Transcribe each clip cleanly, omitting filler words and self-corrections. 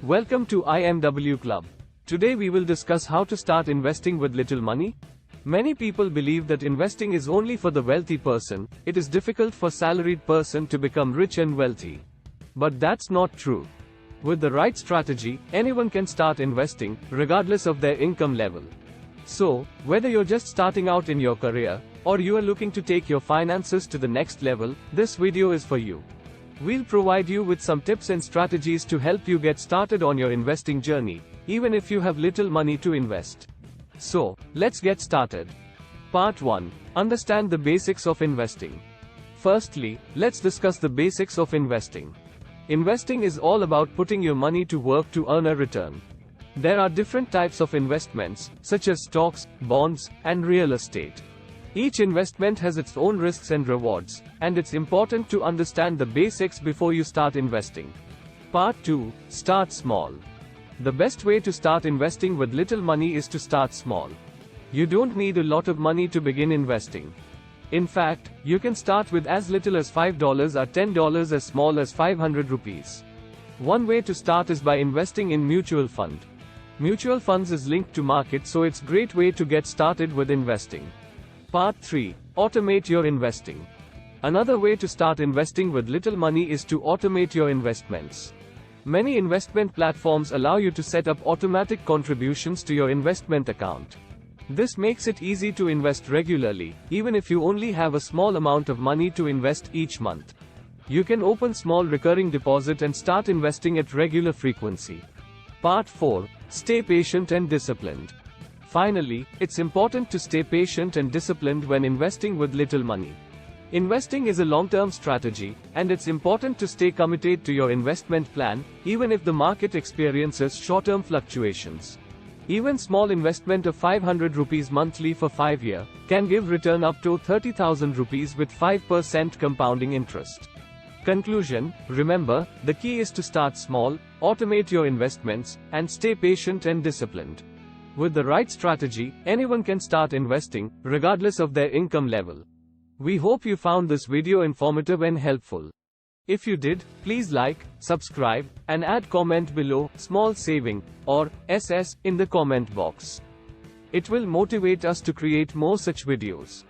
Welcome to IMW Club. Today we will discuss how to start investing with little money. Many people believe that investing is only for the wealthy person. It is difficult for salaried person to become rich and wealthy. But that's not true. With the right strategy, anyone can start investing, regardless of their income level. So, whether you're just starting out in your career, or you are looking to take your finances to the next level, this video is for you. We'll provide you with some tips and strategies to help you get started on your investing journey, even if you have little money to invest. So, let's get started. Part 1. Understand the basics of investing. Firstly, let's discuss the basics of investing. Investing is all about putting your money to work to earn a return. There are different types of investments, such as stocks, bonds, and real estate. Each investment has its own risks and rewards, and it's important to understand the basics before you start investing. Part 2. Start small. The best way to start investing with little money is to start small. You don't need a lot of money to begin investing. In fact, you can start with as little as $5 or $10, as small as 500 rupees. One way to start is by investing in mutual fund. Mutual funds is linked to market, so it's a great way to get started with investing. Part 3. Automate your investing. Another way to start investing with little money is to automate your investments. Many investment platforms allow you to set up automatic contributions to your investment account. This makes it easy to invest regularly, even if you only have a small amount of money to invest each month. You can open small recurring deposit and start investing at regular frequency. Part 4. Stay patient and disciplined. Finally, it's important to stay patient and disciplined when investing with little money. Investing is a long-term strategy, and it's important to stay committed to your investment plan, even if the market experiences short-term fluctuations. Even small investment of 500 rupees monthly for 5 years can give return up to 30,000 rupees with 5% compounding interest. Conclusion: remember, the key is to start small, automate your investments, and stay patient and disciplined. With the right strategy, anyone can start investing, regardless of their income level. We hope you found this video informative and helpful. If you did, please like, subscribe, and add comment below, small saving, or SS, in the comment box. It will motivate us to create more such videos.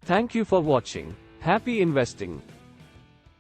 Thank you for watching. Happy investing.